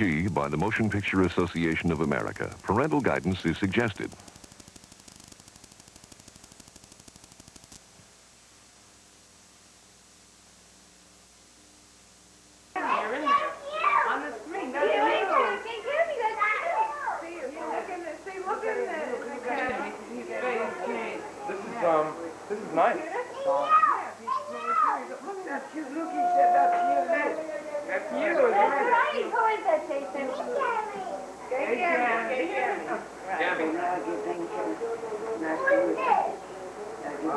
By the Motion Picture Association of America. Parental guidance is suggested. You're in there. On the screen. That's you. See, look in there. This is nice. That's cute. Look, he said that's cute. That's you. Who is that, Jason?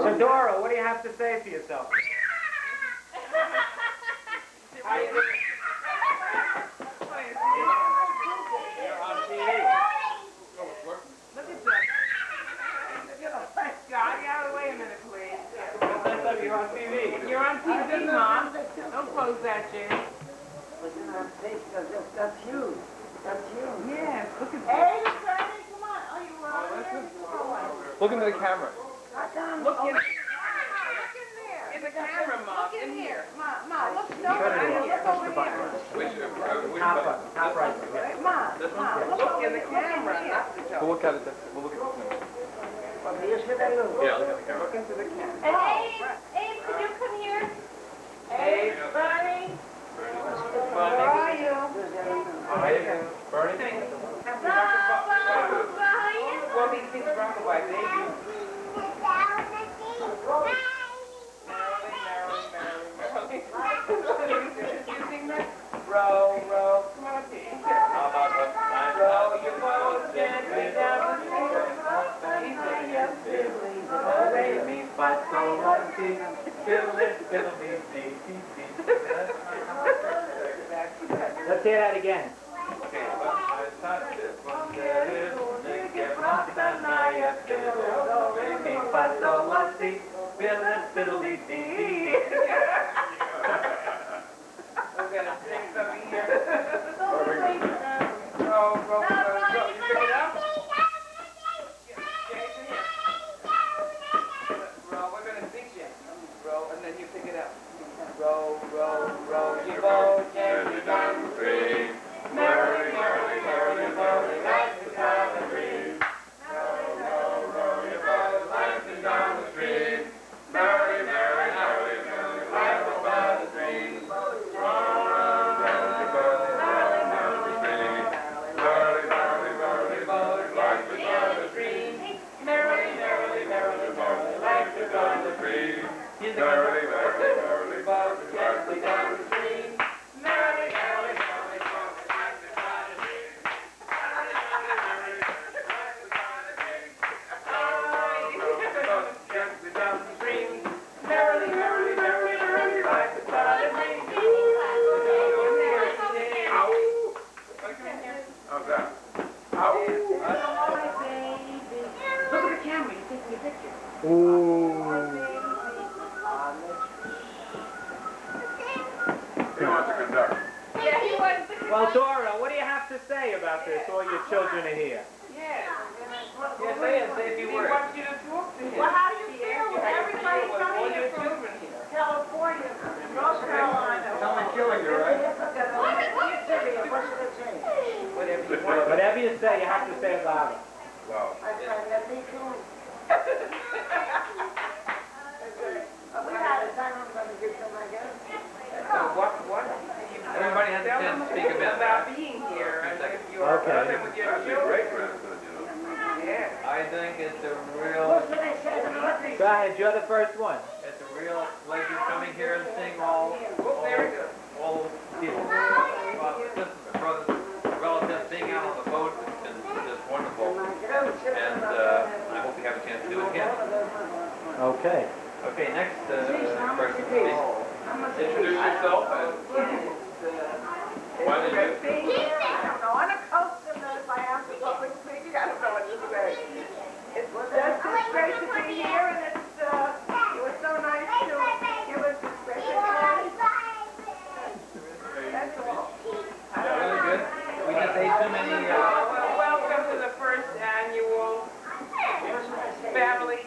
So Dora, what do you have to say for yourself? How you doing? You're on TV. Look at that. Scott, get out of the way a minute, please. You're on TV. You're on TV, Mom. Don't close that, Jim. That's you. That's you. Yes, look at Hey, that. Freddie, come on. Oh, you were on there? Look into the camera. Look in there. In the camera, Mom. In here. Mom, look. No, look over here. Top right. Mom, look in the camera. We'll look at it. We'll look at this minute. Yeah, look at the camera. Look into the camera. And Abe, could you come here? Hey, Bernie. Where are you? Bernie? Well, these things rock away, baby. You sing that? Row, row. Come on up here. Row your boat gently down the shore. Easy up, Billy. Re, mi, fa, sol, la, si. Fiddle-it, fiddle-dee-dee. Let's hear that again. We're gonna sing something here. Row, row, row, row. You pick it up? Jason, here. Row, we're gonna sing you. Row, and then you pick it up. Row, row, row your boat gently down the stream. Merrily, merrily, merrily, merrily, like the sound of dreams. Row, row, row your boat gently down the stream. Merrily, merrily, merrily, merrily, like the sound of dreams. Row, row, merrily, merrily, merrily, merrily, stream. Merrily, merrily, merrily, merrily, like the sound of dreams. Merrily, merrily, merrily, merrily, like the sound of dreams. Merrily, merrily, merrily, boat gently down the stream. Merrily, merrily, merrily, merrily, like the sound of dreams. Merrily, merrily, merrily, like the sound of dreams. Boat gently down the stream. Merrily, merrily, merrily, merrily, like the sound of dreams. Ow! How's that? Ow! Look at the camera. You're taking a picture. Ooh. He wants to conduct. Yeah, he was the Well, Dora, what do you have to say about this? All your children are here. Yes. Yes, say a few words. We want you to talk to him. Well, how do you feel with everybody All coming your here from children here. California, North Carolina? Someone killing you, right? Whatever you want. Whatever you say, you have to say it louder. Wow. We had a time I'm going to get some, I guess. So what? Everybody has a chance to speak a bit. About being here and if you're Okay. present with your children. Yeah. I think it's a real, Go ahead, you're the first one. it's a real pleasure coming here and seeing all Very good. people, sisters, brothers, relatives being out on the boat. It's been just wonderful. And I hope we have a chance to do it again. Okay. Okay, next person, please. Introduce yourself and why did you? I don't know. On a coast of if I have to public speaking, I don't know what to say. It's just great to be here, and it was so nice to give us a special place. That's all. Really good. We just ate too many. Well, welcome to the first annual family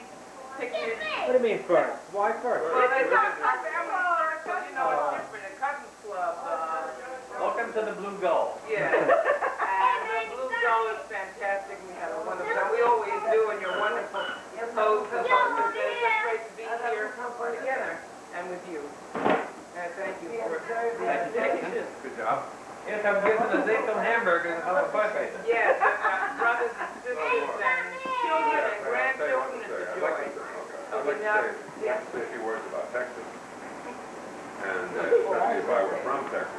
picnic. What do you mean first? Why first? Well, it's not family, you know, it's different. A cousins club. Welcome to the Blue Gull. Yeah. I'm with you. Thank you for Good job. Yes, I'm giving the Zinkel hamburger and a buffet. yes, brothers and sisters and children and grandchildren and the joy. I'd like to say a few words about Texas, and especially if I were from Texas.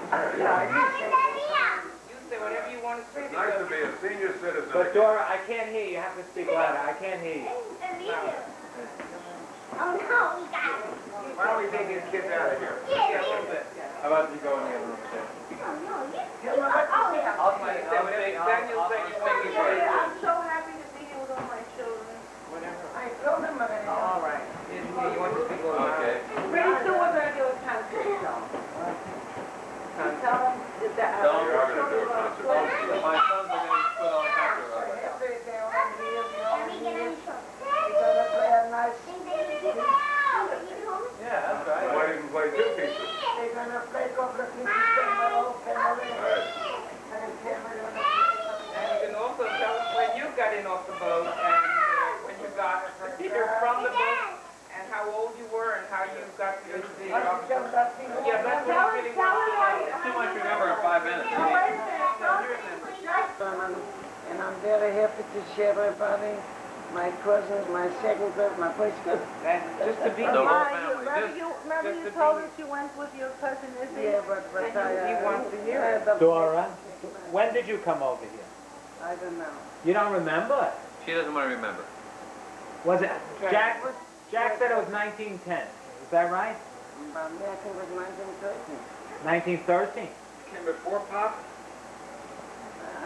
You say whatever you want to say. It's nice to be a senior citizen. But Dora, I can't hear you. You have to speak louder. I can't hear you. Oh, no, we got it. Why don't we take these kids out of here? Yeah, a little bit. How about you go in the other room, too? I'll say, Daniel say you make it very good. I'm so happy to be here with all my children. Whatever. I told them already. All right. You want to speak a little louder? Okay. Pretty soon we're going to do a concert show. Tell them that. You are going to do a concert. My sons are going to put on a concert. Yeah, that's I right. might even play two pieces. They're going to play a couple of pieces from my old family. And you can also tell us when you got in off the boat and when you got here from the boat and how old you were and how you got to the yeah, that's what I really want to know. Too much to remember in 5 minutes. No, you remember. And I'm very happy to share everybody, my cousins, my second cousin, my first cousin. Just to be The whole here. family. Remember Just you to told be- us you went with your cousin Izzy? Yeah, but He wants to hear it. Dora, when did you come over here? I don't know. You don't remember? She doesn't want to remember. Was it Jack? Jack said it was 1910. Is that right? But I think it was 1913. 1913. Came before Pop?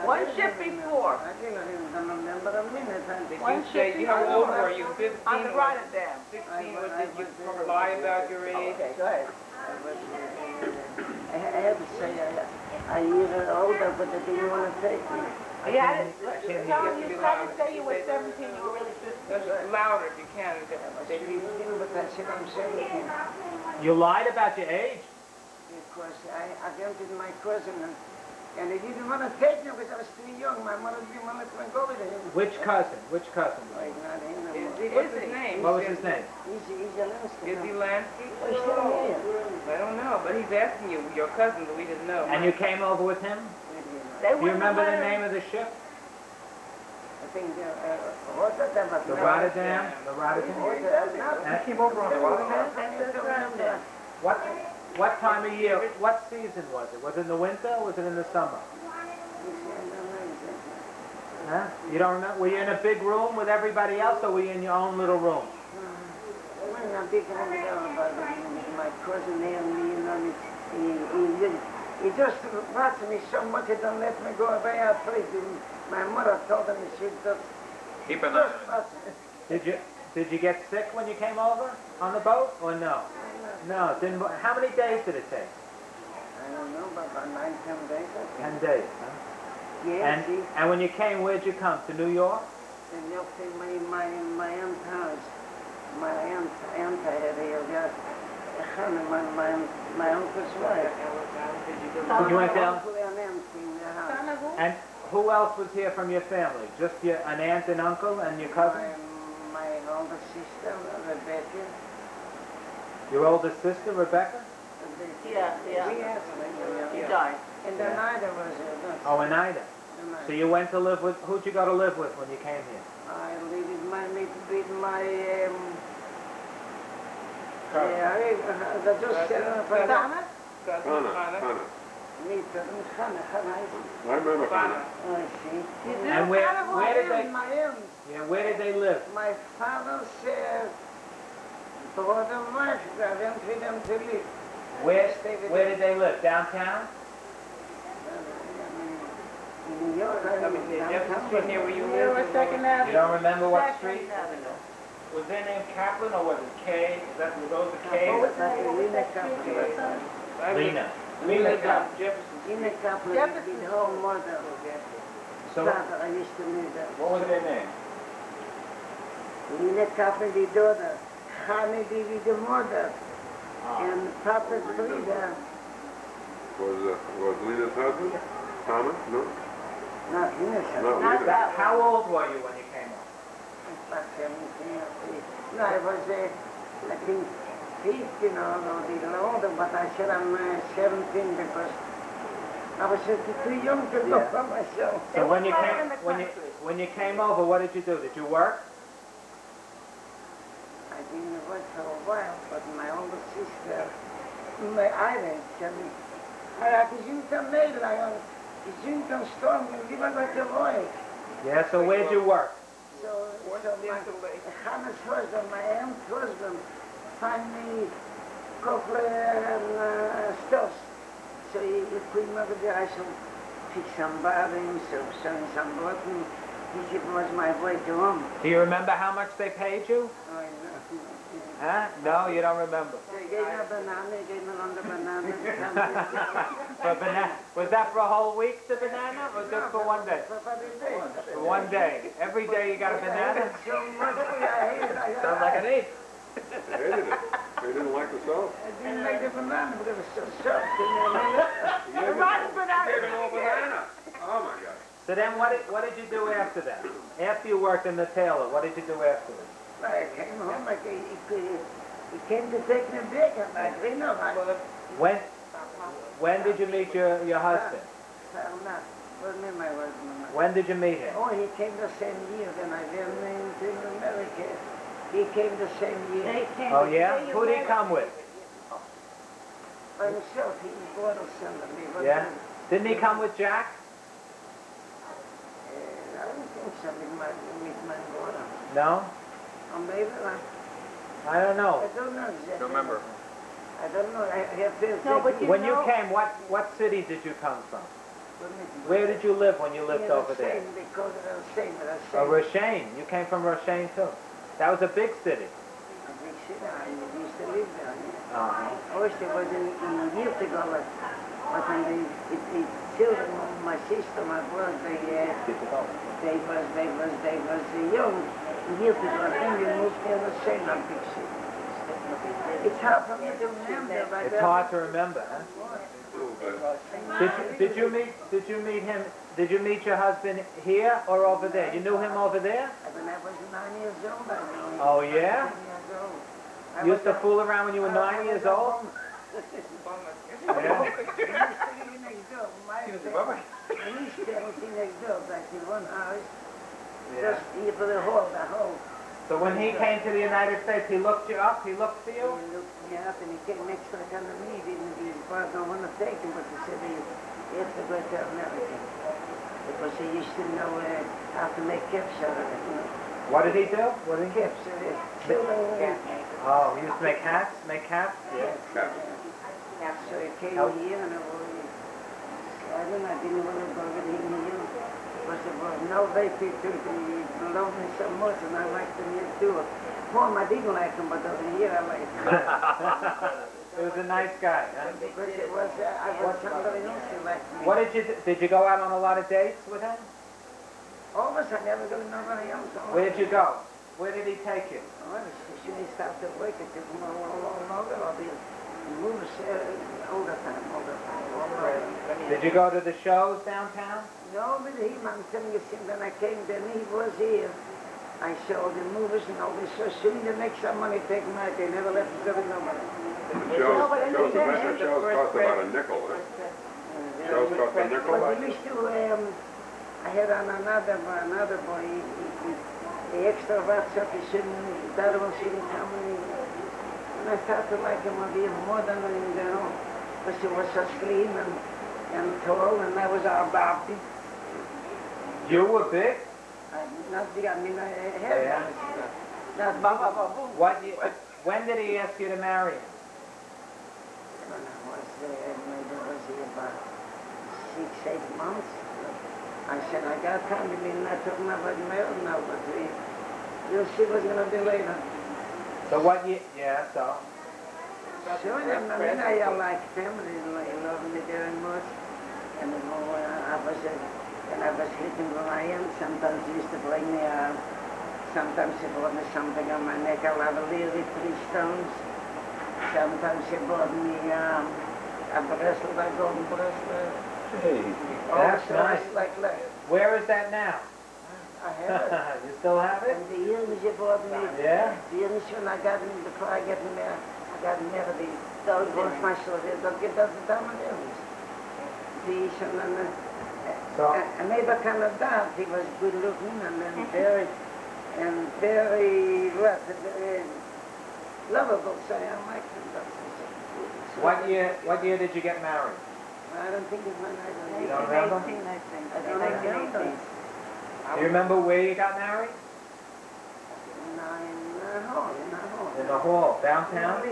One ship before. I cannot even remember a minute. Did One you say, ship how old before. were you, 15 On the or Rotterdam. 16, or did you lie about your age? Okay, go ahead. I had to say a year older, but they didn't want to take me. You had it. Tell them you tried to say you were 17, you were really 15. Just louder if you can. They didn't, but I said I'm 17. You lied about your age. Because I went with my cousin, and they didn't want to take me because I was too young. My mother didn't want to go with him. Which cousin? Which cousin? Like, not him. What's his name? What was his name? He's a Lansky. Is he Lansky? Oh, he's still here. I don't know, but he's asking you, your cousin, but we didn't know. And you came over with him? They Do you wouldn't remember let the her- name of the ship? I think Rotterdam. The Rotterdam? The Rotterdam? I came over on the Rotterdam. What time of year? What season was it? Was it in the winter or was it in the summer? Huh? You don't remember? Were you in a big room with everybody else or were you in your own little room? I'm big about my cousin and me, you know, he just watched me so much he don't let me go away. I played him. My mother told him he should just Keep an eye just on watch me. Did you get sick when you came over on the boat or no? No. Didn't, how many days did it take? I don't know, but about 9, 10 days. 10 days, huh? Yes, And when you came, where'd you come? To New York? and you see my aunt's house. My aunt I had here, yes. My uncle's wife. You went down? Uncle and aunt in the house. And who else was here from your family? Just an aunt and uncle and your cousin? My older sister, Rebecca. Your older sister, Rebecca? Yeah. Yes, He died. and then Ida was here. Oh, and Ida. So you went to live with, who'd you go to live with when you came here? I lived with my the just Hannah? Cousin Hannah. Hannah. I remember Hannah. I see. And where did they, My aunt. yeah, where did they live? My father's brother wife, I went with them to live. Where did they live? Downtown? In New York, I I mean, mean, that's the street near where you You're live. a second Avenue. You don't remember what Second street? Avenue. Was their name Kaplan or was it K? Is that, were those the What was K's? that? What was that street you were from? Lena. We Lena lived on Kaplan. Jefferson in Street. a couple of Jefferson. his whole mother. So Father, I used to live there. what was their name? In a couple of the daughter, Honey the mother, and Papa's Frida. Was Lena's husband? Thomas? No? Not innocent. No, Not Lena. that How old were you when you came up? About 17 or 3. No, I was, I think, 15 or a little older, but I said I'm 17 because I was too young to look for myself. So when you came over, what did you do? Did you work? I didn't work for a while, but my older sister, my Irish, I presume to mail, I presume to storm, and we were like a boy. Yeah, so where'd you work? So my Hannah's husband, my aunt's husband, find me couple and stuff. So he put me over there, I should fix some bottoms, some buttons. He said it was my way to home. Do you remember how much they paid you? Oh, no. Huh? No, you don't remember. They gave me a banana, they gave me another banana. Was that for a whole week, the banana, or just for one day? For one day. Every day you got a banana? So much, I hate it. Sounds like an ape. They hated it. They didn't like the salt. I didn't like the banana because it was so soft. The rotten banana. Oh my God. So then what did you do after that? After you worked in the tailor, what did you do after that? I came home, he came to take me back, and I didn't know. When did you meet your husband? When did you meet him? Oh, he came the same year when I went to America. He came the same year. Oh yeah? Who did he come with? By himself, he bought a son of me. Yeah? Didn't he come with Jack? I don't think so with my daughter. No? Or maybe I don't know. I don't know exactly. Don't remember. I don't know. I have to When you came, what city did you come from? Where did you live when you lived over there? Because of Rashane. Oh, Rashane. You came from Rashane too. That was a big city. A big city. I used to live there. Uh-huh. First it was in years ago, but when the children, my sister, my brother, they was young. Years ago, then we moved to Rashane, a big city. It's hard for me to remember. But It's hard to remember, huh? Did you meet him? Did you meet your husband here or over there? You knew him over there? when I was 9 years old, I knew him. Oh yeah? 10 years old. I You used was to fool around when you were 9 years old? Yeah. Yeah. Just here for the whole. So when he came to the United States, he looked you up, he looked for He you? looked me up and he came next to the me. His father don't want to take him, but he said he has to go to America. Because he used to know how to make caps out of it. What did he do? What did he do? Caps, children. Oh, he used to make hats? Make caps? Yeah. So he came here and I didn't want to go with him here. Because there was no way people to love me so much and I liked him here too. Home I didn't like him, but over here I liked him. He was a nice guy, huh? Because I was somebody else who liked me. What did you go out on a lot of dates with him? All of us, I never got nobody else. Where did you go? Where did he take you? Well, as soon as he started working, it took him all over. I'll be moves all the time. Did you go to the shows downtown? No, with him, I'm telling you, when I came, then he was here. I saw the movies and all this. So soon the next money take me out. They never left me go with nobody. The shows cost about a nickel. Shows cost a nickel. But we used to, I had another boy, the extra rats up, he shouldn't, that one shouldn't come in. And I started to like him a bit more than because he was so slim and tall, and I was all Bobby. You were big? Not big, I mean, I had not big. When did he ask you to marry him? When I was maybe was he about 6, 8 months. I said, I got time. I mean, I took my body married now, but you'll see what's going to be later. So what you, yeah, so? Sure, I mean, I like family, I love me very much. And when I was sleeping with my aunt, sometimes he used to bring me, sometimes he brought me something on my neck. I'll have a little 3 stones. Sometimes he brought me a bracelet, a golden bracelet. Hey, that's nice. Like that. Where is that now? I have it. You still have it? And the earrings he bought me. Yeah? The earrings when I got them, before I got them there, I God never did. Was my soldier, don't get that down on Elvis. The son and a neighbor kind of that, he was good looking and then very lovable, so I like him. What year did you get married? I don't think it's when I You don't remember? I don't remember. Do you remember where you got married? In the hall, downtown?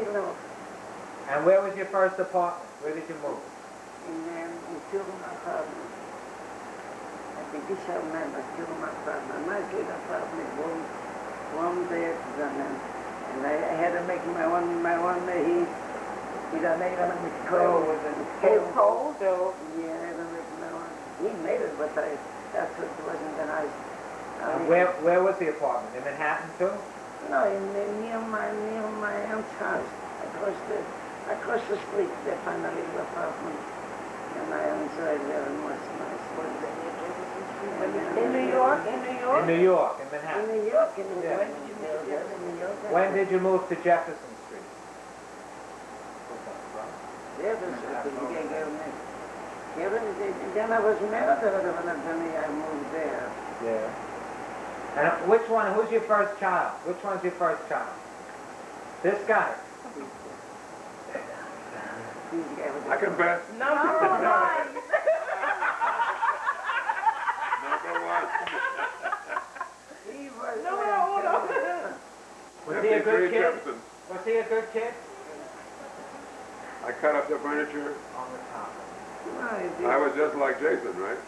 And where was your first apartment? Where did you move? In two-room apartment. I think this I remember, two-room apartment. Nice little apartment, one bed, and I had to make my one heat. With a neighbor with coal and coal? So yeah, I had to make my one. He made it, but that's what wasn't the nice. And where was the apartment? In Manhattan too? No, near my aunt's house. Across the street, they found a little apartment. And I enjoyed very much. in New York? In New York, in Manhattan. In New York, Yeah. New York. When did you move to Jefferson Street? Then I was married when I moved there. Yeah. And who's your first child? Which one's your first child? This guy. I can bet. Number one. Number one. Was he a good kid? Jefferson. Was he a good kid? I cut up the furniture. On the top. I was just like Jason, right?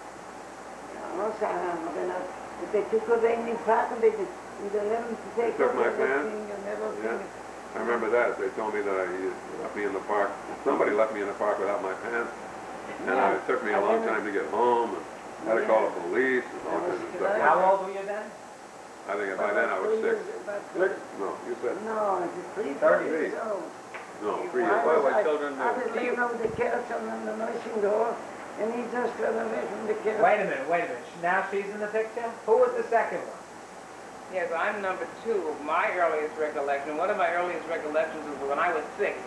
They took away in the park and they let them take Took my everything pants? and everything. Yeah. I remember that. They told me that I left me in the park. Somebody left me in the park without my pants. And it took me a long time to get home. And had to call the police and all kinds of stuff. How old were you then? I think by then I was 6. 6? No, you said? No, it's 3 30. years old. No, 3 years I old. was laying on the couch on the nursing door, and he just ran away from the couch. Wait a minute. Now she's in the picture? Who was the second one? Yes, I'm number 2. My earliest recollection, one of my earliest recollections was when I was 6,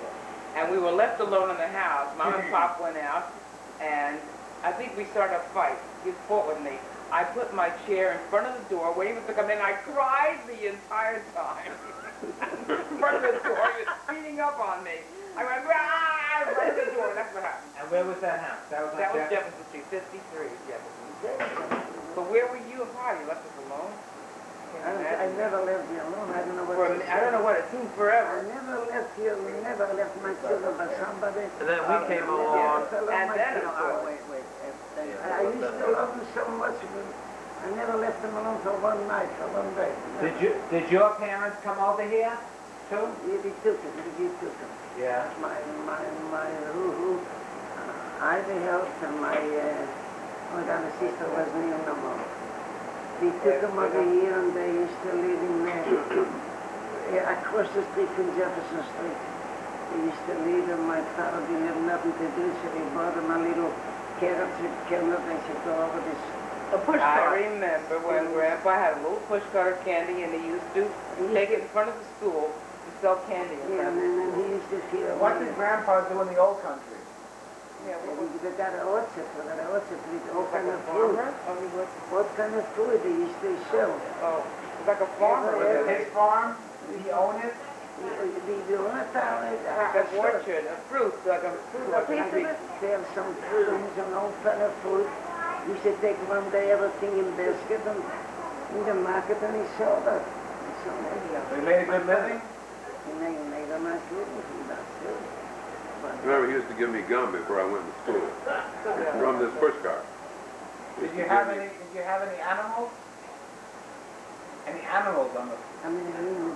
and we were left alone in the house. Mom and Pop went out, and I think we started a fight. He fought with me. I put my chair in front of the door, waiting for him to come in. I cried the entire time. In front of the door, he was beating up on me. I went, "Rah!" in front of the door, and that's what happened. And where was that house? That was Jefferson Street, 53 Jefferson. But where were you and Pa? You left us alone? I never left you alone. I don't know what. I don't know what. It seemed forever. I never left you. Never left my children by somebody. And then we came along. And then, of course, I used to love them so much. I never left them alone for one night, for one day. Did your parents come over here too? We took them. Yeah. Ivy helped and my other sister was new no more. They took them over here and they used to live in across the street from Jefferson Street. They used to live and my father didn't have nothing to do, so they bought them a little carrot with carrot and she go over this. A push cart. I remember when Grandpa had a little push cart of candy and he used to take it in front of the school to sell candy. Yeah, and then he used to feel. What did Grandpa do in the old country? Yeah, we got an orchard with all kind of food. What kind of food they used to sell? Oh, it's like a farmer. Was it his farm? Did he own it? The owner town is an orchard, a fruit, like a fruit. They have some fruit and some all kind of food. You should take one day everything in basket and in the market and he sold it. They made a good living? He made a nice living from that too. Remember, he used to give me gum before I went to school. From this push cart. Did you have any animals? Any animals on the I mean,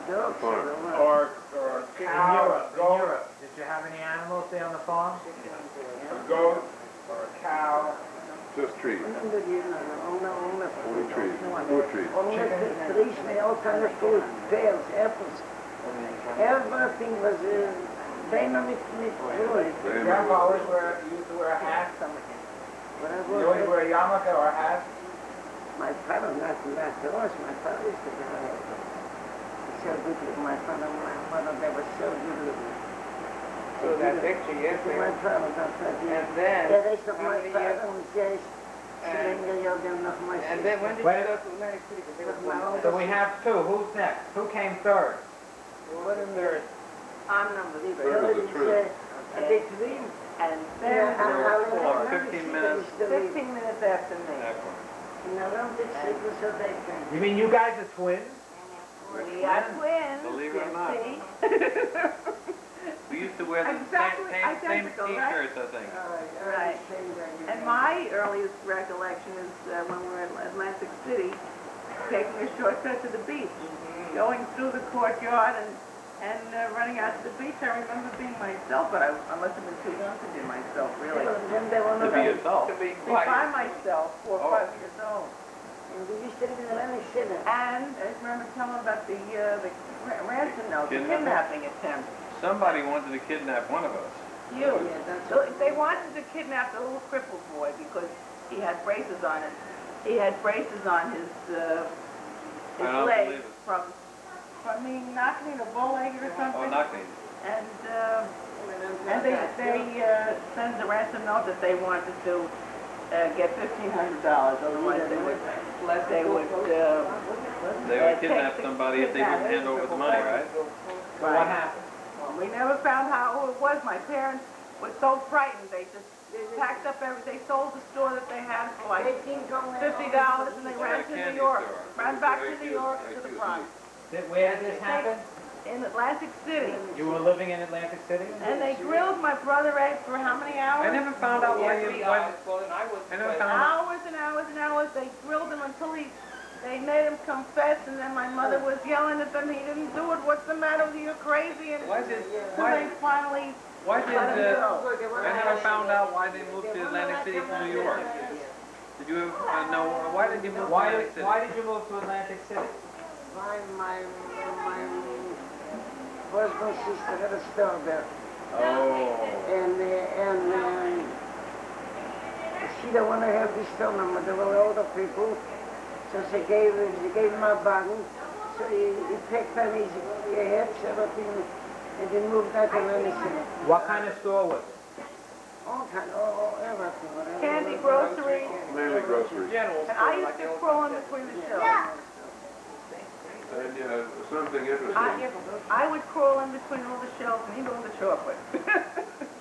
dogs. Farm. or cows? In Europe. Did you have any animals there on the farm? A goat Or a cow? Just trees. Only trees. Fruit trees. Only trees made all kind of food, pears, apples. Everything was dynamic food. Did Grandpa always used to wear a hat? You always wear a yarmulke or a hat? My father, not to us, my father used to wear a hat. So good with my father and my mother, they were so good with me. saw that picture My yesterday. father, that's right. And then, Ja, dat is nog how mijn many vader, years? want zij is Selenga, jou dan nog mijn And then when did Wait. you go to Atlantic City? 'Cause they That's were my one. So we have two. Who's next? Who came third? What a third. I'm number Die three. Third Kelly is the is truth. a big dream. And Ja, then en 15 minutes. 15 minutes after me. En around this circle so they can. You mean you guys are twins? We are twins. Believe it or not. See? We used to wear the Exactly same identical, right? t-shirts, I think. Right. And my earliest recollection is when we were in Atlantic City, taking a shortcut to the beach, going through the courtyard and running out to the beach. I remember being myself, but I must have been too young to be myself, really. Then they want To be yourself. To be Be by quiet. myself, 4 or 5 years old. And we used to live in Atlantic City. And I remember telling about the ransom note, the Kidnapping? kidnapping attempt. Somebody wanted to kidnap one of us. You. So they wanted to kidnap the little crippled boy because he had braces on it. He had braces on his I don't legs believe it. from me knocking a bull leg or something. Oh, knock me. And they sent a ransom note that they wanted to get $1,500. Otherwise they would They would kidnap somebody if they didn't hand over the money, right? So what happened? Well, we never found out who it was. My parents were so frightened. They just packed up everything. They sold the store that they had for like $50 and they ran to New York. Ran back to New York to the Bronx. Where did this happen? In Atlantic City. You were living in Atlantic City? And they grilled my brother Ed for how many hours? I never found out why you... Well, and I was. I never found out. Hours and hours and hours. They grilled him until they made him confess, and then my mother was yelling at them, he didn't do it, what's the matter with you, you're crazy, and Why did... so they finally Why did... let him go. I never found out why they moved to Atlantic City from New York. Did you know... Why did you move to Atlantic City? Why did you move to Atlantic City? My husband's sister had a store there. Oh. And she don't want to have this store no more. There were older people. So she gave him a button. So he picked on his head, everything, and then moved out to Atlantic City. What kind of store was it? All kind, everything. Candy, grocery, Mainly groceries. and I used to crawl in between the shelves. And something interesting. I would crawl in between all the shelves and eat all the chocolate.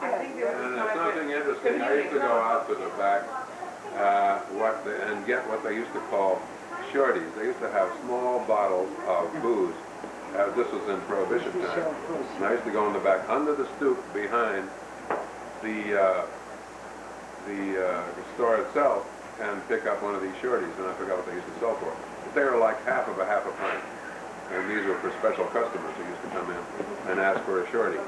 I think there was And a time something that interesting, I used to go out to the back and get what they used to call shorties. They used to have small bottles of booze. This was in Prohibition time. And I used to go in the back, under the stoop behind the store itself, and pick up one of these shorties, and I forgot what they used to sell for. But they were like half a pint. And these were for special customers who used to come in and ask for a shorty.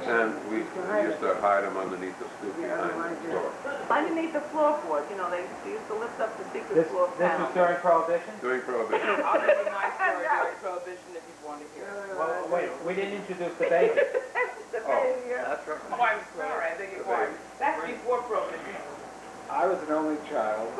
And we used to hide them underneath the stoop behind the store. Underneath the floorboards, they used to lift up the secret This floor was panel. during Prohibition? During Prohibition. I'll give you my story during Prohibition if you want to hear it. Well, wait, we didn't introduce the baby. The baby, That's right. Oh, I'm sorry, I think it was. That's before Prohibition. I was an only child.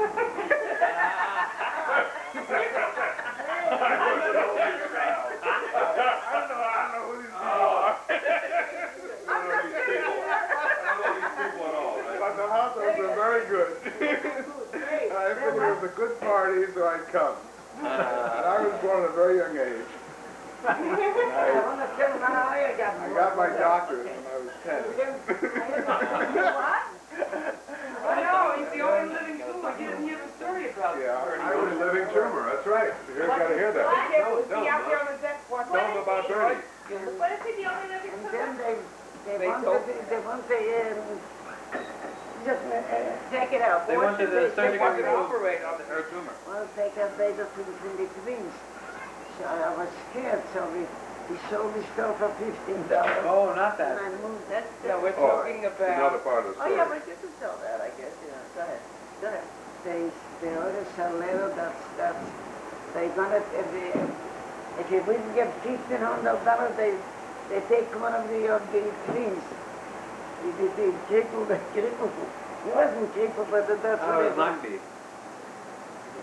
But the hot dogs were very good. I figured it was a good party, so I'd come. And I was born at a very young age. I got my doctorate when I was 10. What? I know, he's the only living tumor. You didn't hear the story about Yeah, I was a living tumor, that's right. You got to hear that. Was he out there on the deck? Tell them about Bertie. What is he the only living And tumor? then they want to just Take it out. They wanted to surgically Wanted to remove operate on her tumor. well, take a bait of between the twins. So I was scared, so we sold the store for $15. Oh, not And that. I moved. No, we're Oh, talking another about... part of the Oh, yeah, story. but you can tell that, I guess, Go ahead. Go ahead. They ordered a letter that's they gonna if you wouldn't get $1,500, they take one of the twins. The crippled. He wasn't crippled, but that's Oh, what it it might be.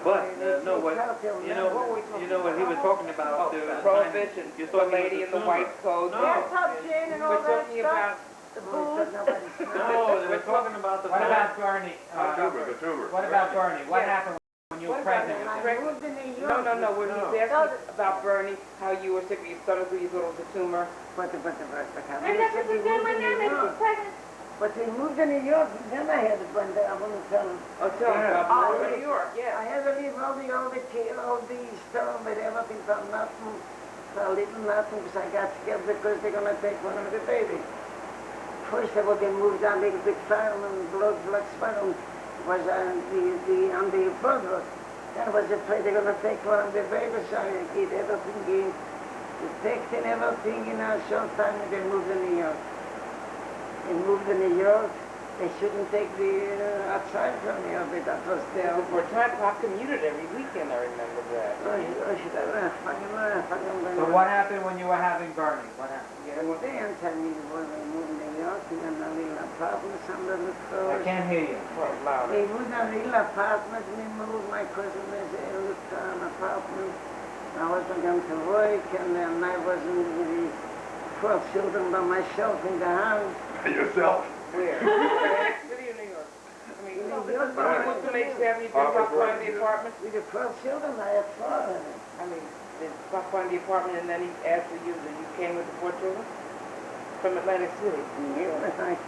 But, no, what he was talking about, Prohibition, You're the talking lady in about the white coat. No. Bathtub gin and all We're that talking stuff. about The Oh, booze. nobody's No, they were talking about the. What about Bernie? The tumor. What about Bernie? What happened when you were What about pregnant? him? I moved in New York. No, when he's asking about Bernie, how you were sick of your stomach with your little tumor. But And that's what you did when you were pregnant. But we moved to New York, then I had to run there. I wouldn't tell him. Oh, tell him about Oh, New York, I yeah. had to leave all the kids, all the stuff with everything for nothing, for a little nothing, because I got scared because they're going to take one of the baby. First of all, they moved down a little bit far and blood spot was on the blood road. Then I was afraid they're going to take one of the babies, so I did everything, the text and everything in a short time, and they moved to New York. They moved to New York. They shouldn't take the outside from me, but that was there. For a time, I commuted every weekend, I remember that. So what happened when you were having Bernie? What happened? They didn't tell me when they moved to New York, in a little apartment, some little I clothes. can't hear you. Talk louder. They moved to a little apartment, we moved, my cousin was in a little apartment. I wasn't going to work, and then I wasn't with the 12 children by myself in the house. Yourself. Where? Atlantic City or New York? I mean, New York, you went to make 70, did Pop find the apartment? with the 12 children, I had 4 of them. I mean, did Pop find the apartment and then he asked for you, that you came with the 4 children? From Atlantic City? Yeah,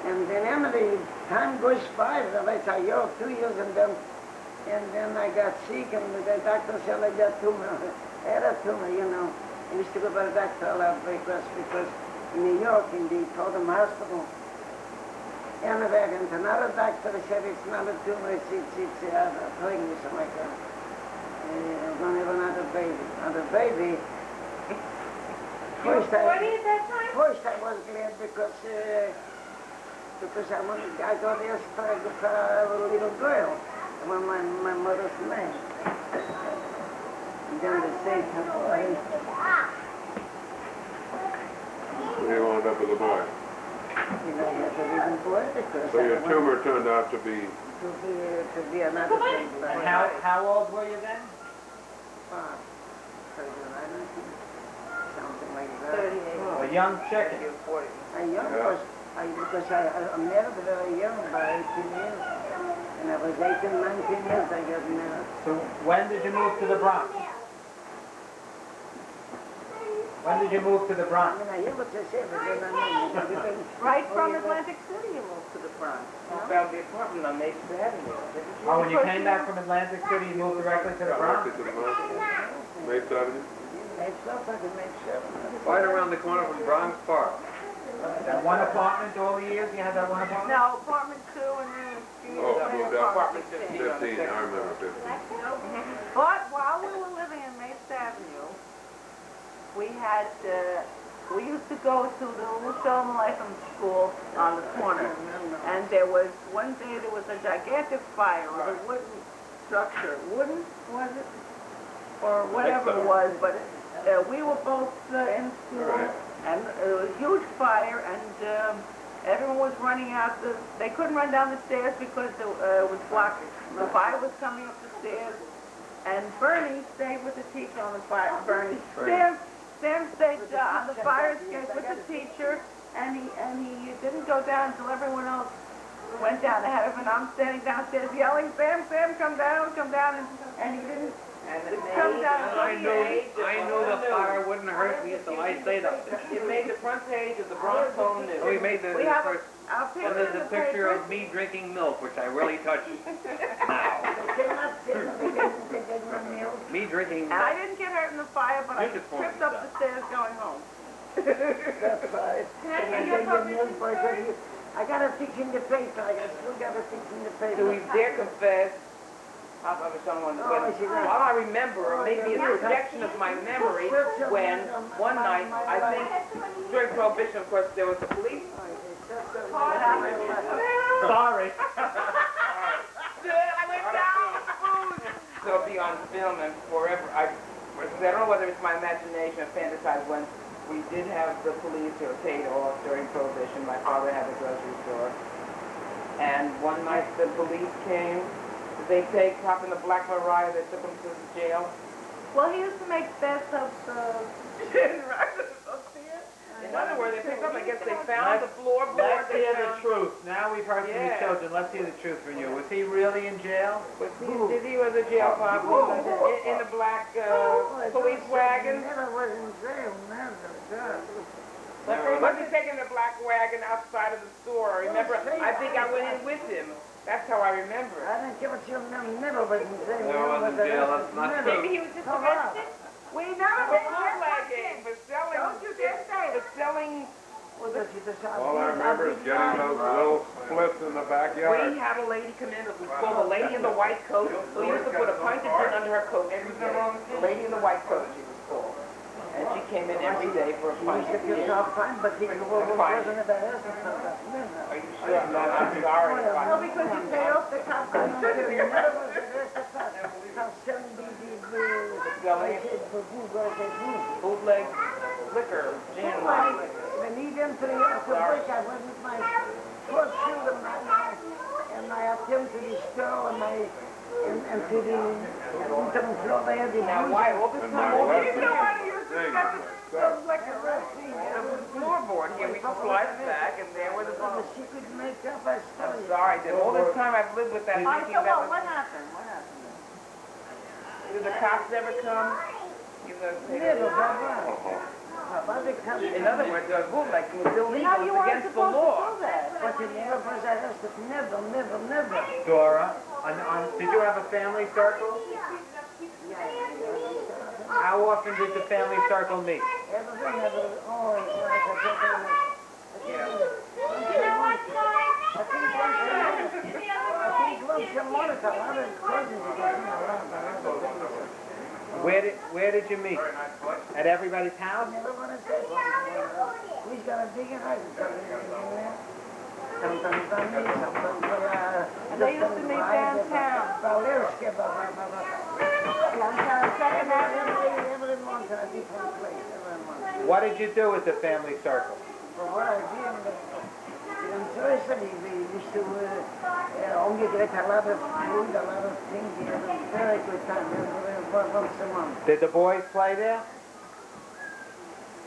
and then Emily, time goes by, it's a year, 2 years, and then I got sick, and the doctor said I got tumor. I had a tumor, you know. I used to go by the doctor a lot because in New York, in the Totem Hospital, and I went to another doctor, said it's not a tumor, it's a pregnancy, something like that. I'm going to have another baby. You were 40 at that time? First I was glad because I got asked for a little girl, my mother's name. And then they say to boy. You wound up with a boy. You know, you have a little boy because So your I tumor turned out to be. to be another thing. And how old were you then? Something like that. 38. A young chicken. You're 40. Because I married very young, by 18 years. And I was 18, 19 years I got married. So when did you move to the Bronx? When did you move to the I Bronx? mean, I hear what they say, but then I know. Right from Atlantic City you moved to the Bronx. I found the apartment on Mason Avenue. Didn't you? Oh, when you came back from Atlantic City, you moved directly to the Bronx? Directly to the Bronx. Mapes Avenue. Right around the corner from Bronx Park. That one apartment all the years? You had that one apartment? No, apartment 2 and then Oh, moved out. Apartment 15 on the 15, second I remember 15. But while we were living in Mason Avenue, we had, we used to go to the little Shalom Aleichem school on the corner. And there was, one day there was a gigantic fire on a wooden structure. Wooden, was it? Or whatever it was, but we were both in school. And it was a huge fire, and everyone was running out. They couldn't run down the stairs because it was blocked. The fire was coming up the stairs. And Bernie stayed with the teacher on the fire. Sam stayed on the fire escape with the teacher, and he didn't go down until everyone else went down ahead of him. And I'm standing downstairs yelling, Sam, come down, and he didn't. And Come down. I knew the fire wouldn't hurt me, so I stayed up there. it made the front page of the Bronx Home News. We made the We have first. our And picture there's in a the picture paper. of me drinking milk, which I really touched now. Me drinking And I milk. didn't get hurt in the fire, but I You could form tripped up the stairs going home. That's right. I got a fix in the paper. I still got a fix in the paper. Do we dare confess? I'll someone, all I remember, or maybe a projection of my memory, when one night, I think, during Prohibition, of course, there was the police. Sorry. I went down. So it'll be on film and forever. I don't know whether it's my imagination or fantasize when we did have the police who were paid off during Prohibition. My father had a grocery store. And one night the police came. Did they take Pop in the Black Mariah? They took him to the jail. Well, he used to make bathtubs, In other words, they picked up, I guess they found the floorboard. Let's they hear the found- truth. Now we've heard from your Yeah. children. Let's hear the truth from you. Was he really in jail? Was he was a jail cop in the black police wagon? Never was in jail, never. But they wasn't taking the black wagon outside of the store. Remember, I think I went in with him. That's how I remember it. I don't care what you never was in jail. Never was in jail, that's not true. Maybe he was just Come arrested. We never For been bootlegging, for selling. Don't you dare say it. For selling. All I remember is getting those little splits in the backyard. We had a lady come in, it was called the lady in the white coat, who used to put a pint of gin under her coat every day. The lady in the white coat, she was called. And she came in every day for a pint of gin. But he wasn't arrested for that. Are you sure? I'm sorry. No, because you paid off the cop. He never was arrested for selling Bootleg liquor, gin. When he went to the break, I went with my four children and I attended to the store and to the bottom floor there. Now why all this time? You know what you used to get the liquor. There was a floorboard here, we could slide it back, and there were the bottles. She could make up a story. I'm sorry, Jim. All this time I've lived with that thinking that What happened? What happened? did the cops ever come? You know, Never, Baba. in other words, bootleg was illegal. No, you It's weren't against the supposed law. to do that. But he never was arrested. Never. Dora, did you have a family circle? How often did the family circle meet? Never, always like a gentleman. I think once a month, a lot of cousins getting around. Where did you meet? At everybody's house? Never want to say. We've got a big house. Sometimes on me, sometimes They used to meet downtown. Downtown, Second Avenue. Every month in a different place. Every month. What did you do with the family circle? For what I did, in Thursday, we used to only get a lot of food, a lot of things. We had a very good time. Once a month. Did the boys play there?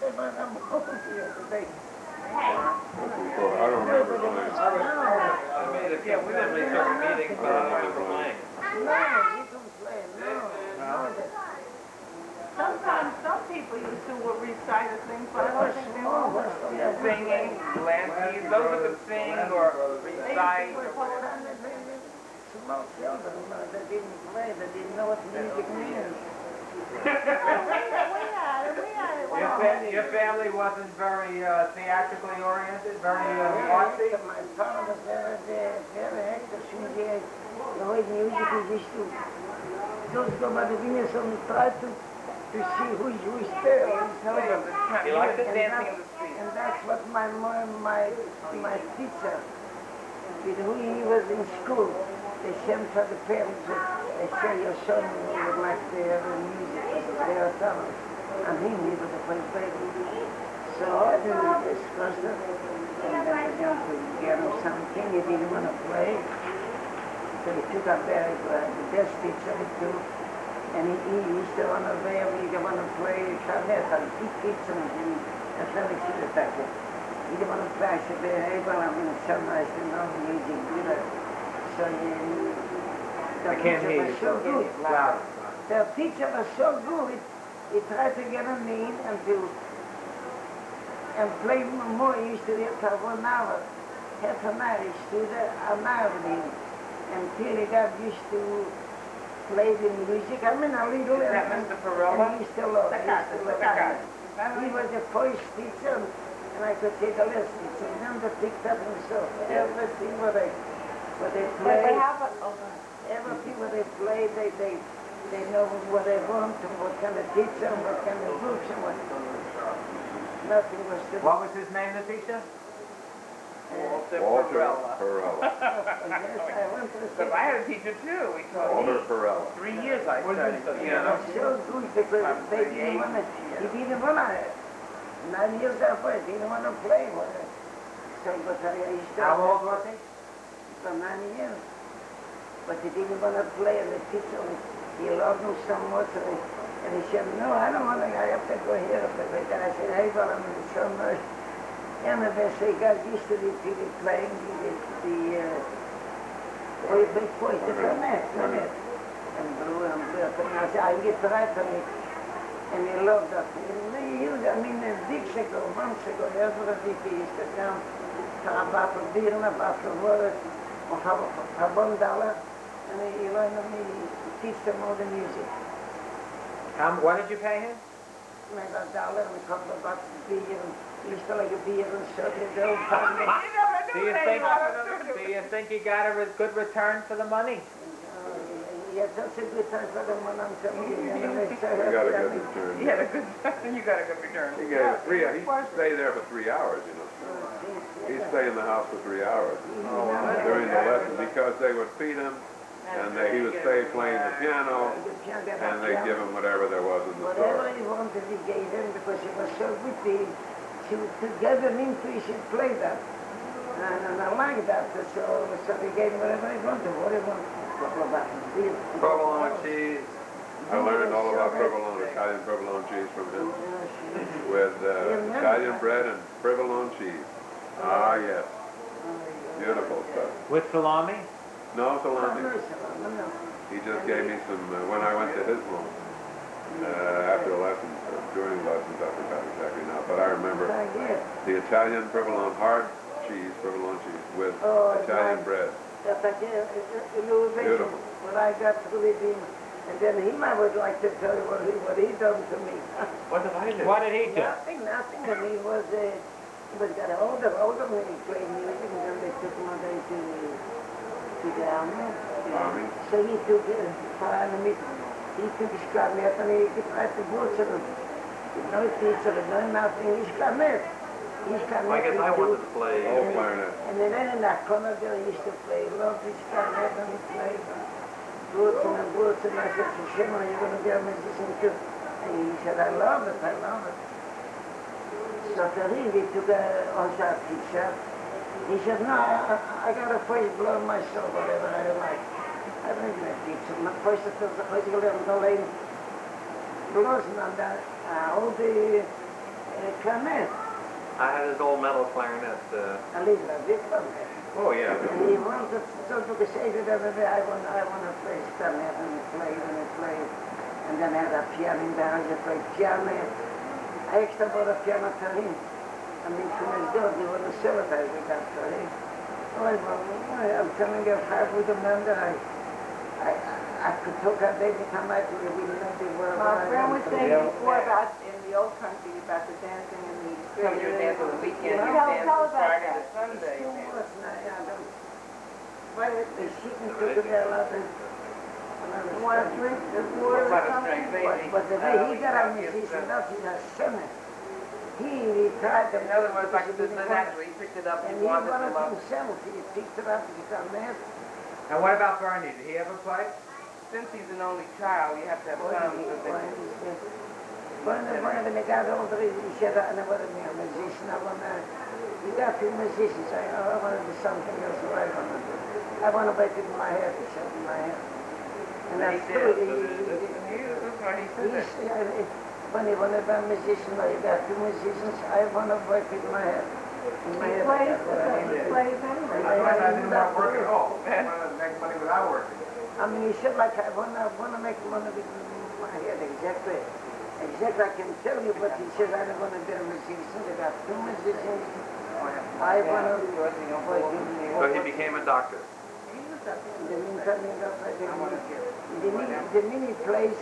They were today. I don't remember the name. I made a few family circle meetings, but I don't remember playing. No, you don't play. No. Sometimes some people used to recite a thing, but I don't think they were. Singing, landscape, those who could sing or recite. Small children, they didn't play, they didn't know what music means. Your family wasn't very theatrically oriented, very artsy? My father was very active. The way music is used to just go by the fingers and try to see who's there. He liked the dancing in the street. And that's what my teacher, with who he was in school, they sent for the parents. They say your son would like to hear the music, their talent, and he needed to play baby. So I didn't discuss it, and then I began to get him something he didn't want to play. So he took up the best teacher he took, and he used to want to play, he didn't want to play clarinet, and he teach him in Atlantic City, Texas. He didn't want to play, I said, hey, well, I'm going to tell my to know music, you know. So I can't hear you. So good. Louder. The teacher was so good, he tried to get him in and play more. He used to get for 1 hour, half an hour, he stood an hour with him. Until he got used to play the music. I mean, a little. Is that Mr. Perella? And he still loved it. He was the first teacher, and I could take a lesson. So then they picked up himself. Everything what they play. Everything what they play, they know what they want and what kind of teacher and what kind of groups and what. Nothing was to What was his name, the teacher? Walter Perella. Yes, I went to the Because I had a teacher too. We taught Walter Perella. 3 years I studied. so good because they didn't want to, he didn't want to, 9 years after, he didn't want to play. So, but I used to. How old was he? For 9 years. But he didn't want to play, and the teacher, he loved him so much, and he And he said, no, I don't want to, I have to go here. But I said, hey, well, I'm so much. And they say, God used to be playing the voice, the clarinet. And blue. And I said, I get right on it. And he loved that. I mean, weeks ago, months ago, every week he used to come for a bottle of beer and a bottle of water for $1. And he learned me to teach them all the music. What did you pay him? Maybe $1 and a couple of bottles of beer. And he used to like a beer and stuff. The old time. Do you think you got a good return for the money? Yeah, that's a good time for them when I'm telling you. You got a good return. You had a good return. You got a good return. He stayed there for 3 hours, you know. He'd stay in the house for 3 hours during the lesson because they would feed him, and he would stay playing the piano, and they'd give him whatever there was in the store. Whatever he wanted, he gave him because he was so good to get him into, he should play that. And I like that, so he gave him whatever he wanted. Provolone cheese. I learned all about provolone, Italian provolone cheese from him, with Italian bread and provolone cheese. Ah, yes. Beautiful stuff. With salami? No salami. He just gave me some, when I went to his home, after lessons, during lessons, I forgot exactly now, but I remember the Italian provolone, hard cheese, provolone cheese, with Italian bread. Beautiful. What I got through with him, and then I would like to tell you what he done to me. What did I do? What did he do? Nothing. And he was got older when he played music, and then they took him away to the army. So he took he took his clarinet and he tried to go to them. No teacher, no nothing. His clarinet. I guess I wanted to play. Oh, clarinet. And then in that corner there he used to play. He loved his clarinet and he played. Boots and I said to Shimon, you're going to be a musician too. And he said, I love it. So he took also a teacher. He said, no, I got to first blow myself, whatever I like. I don't need a teacher. My first I took the first lane blows on that all the clarinet. I had his old metal clarinet. A little bit from there. Oh, yeah. And he wanted to say that every day I want to play clarinet, and he played. And then I had a piano in the house, I played piano. I extra bought a piano for him. I mean, from his dog, he was a celebrate with that for him. I'm telling you, if I would have known that I could talk all day anytime I could have really know the word. My friend was saying before about in the old country about the dancing in the street. Some of your dance on the weekend, you Tell dance us on about Friday that. to Sunday. She can take it there a lot. You want to drink the water or What a something? strange baby. But the way he got on his he's a sinner. He tried to... In other words, like the natural, he picked it up, And he he wanted wanted to love. himself. He picked it up, he got mad. And what about Bernie? Did he ever play? Since he's an only child, you have to have some. When they got older, he said, I want to be a musician. You got two musicians. I want to do something else. What I want to do. I want to make it in my head. He said, in my head. And that's true. When he wanted to be a musician, you got two musicians. I want to work in my head. In my head. He plays anyway. I didn't want to work at all. I wanted to make money without working. I mean, he said, like, I want to make money with my head, exactly. Exactly, I can tell you, but he says, I don't want to be a musician. They got two musicians. I want to work in So he became a doctor. in the meantime, the minute plays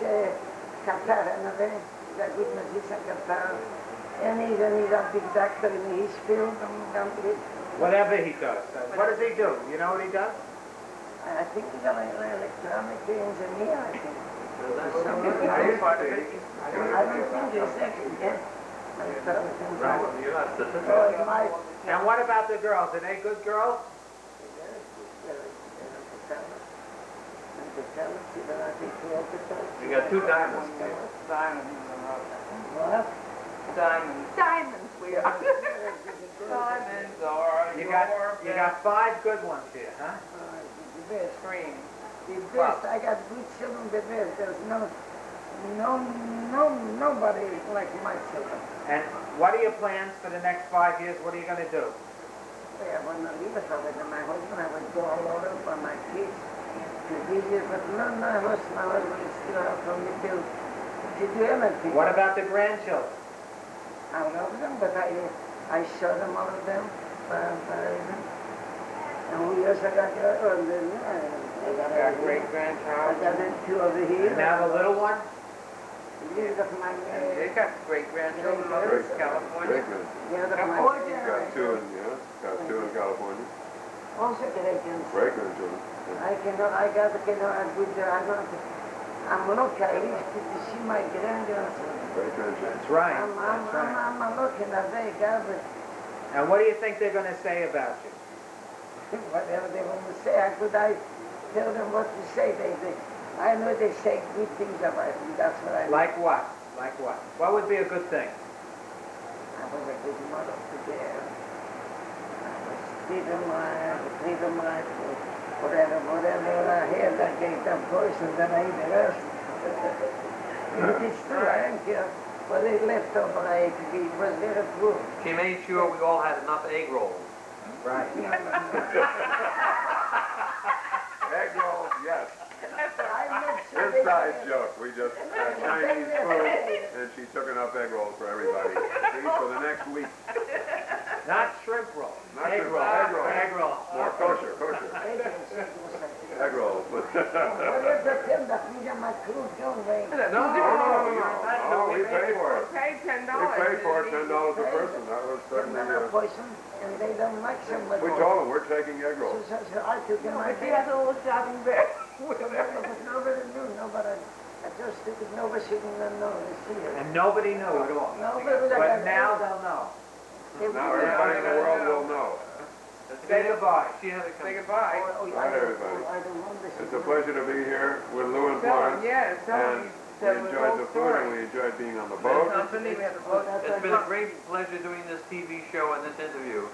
guitar, and he's a good musician, guitar. And he's a big doctor in his field. Whatever he does. What does he do? You know what he does? I think he's an electronic engineer, I think. I used to. I don't think he's actually, yeah. Electronic engineer. You're not statistical. Oh, it might. And what about the girls? Are they good girls? You got two diamonds. Diamonds. What? Diamonds. Diamonds we are. Diamonds are You got 5 good ones here, huh? The best. cream. The best. I got good children, the best. There's no Nobody like myself. And what are your plans for the next 5 years? What are you going to do? I want to leave it over to my husband. I would go all over for my kids to visit, but no, my husband is still out for me to do anything. What about the grandchildren? I love them, but I show them all of them. And who else I got? I got a great-grandchild. I got them two over here. And now the little one? You got my... They got great-grandchildren over in California. Yeah, California. Got two in California. Also great-grandchildren. Great-grandchildren. I'm looking, I used to see my grandchildren. Great-grandchildren. That's right. That's right. I'm looking at they got it. And what do you think they're going to say about you? Whatever they want to say, I tell them what to say. I know they say good things about me. That's what I Like what? Like what? What would be a good thing? I was a good mother to them. I was treated them right, whatever I had, I gave them poison, then I ate the rest. It's true, I don't care. But they left over, I ate it. It was very good. She made sure we all had enough egg rolls. Right. Egg rolls, yes. Inside joke. We just had Chinese food, and she took enough egg rolls for everybody. See, for the next week. Not shrimp roll. Not Egg shrimp roll. roll, egg roll. Egg roll. More kosher. Egg rolls. No, we pay for it. Paid $10. We paid for it, $10 a person. That was certainly... poison, and they don't like somebody. We told them we're taking egg rolls. So I took them. But he has a little shopping bag. But nobody knew. I just took it. Nobody shouldn't know. And nobody knew at all. Nobody. But now they'll know. Now everybody in the world will know. Say goodbye. She had to come. Say goodbye. Bye, everybody. I don't want this. It's a pleasure to be here with Lou and Tell him, Florence. yeah, tell And him. we enjoyed the food and we enjoyed being on the boat. Company, we have a boat. It's been a great pleasure doing this TV show and this interview.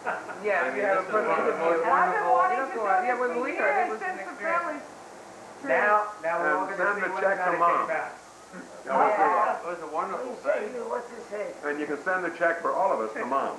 Yeah, I we mean, have a this is perfect one of the interview. most And I've been wonderful. wanting You to don't do go out. this Yeah, when for we heard it years was an since the experience. Phillies. Now we're all And going to send see the what check to about it Mom. came out. Yeah, we'll see. It was a wonderful What thing. you say? And you can send the check for all of us to Mom.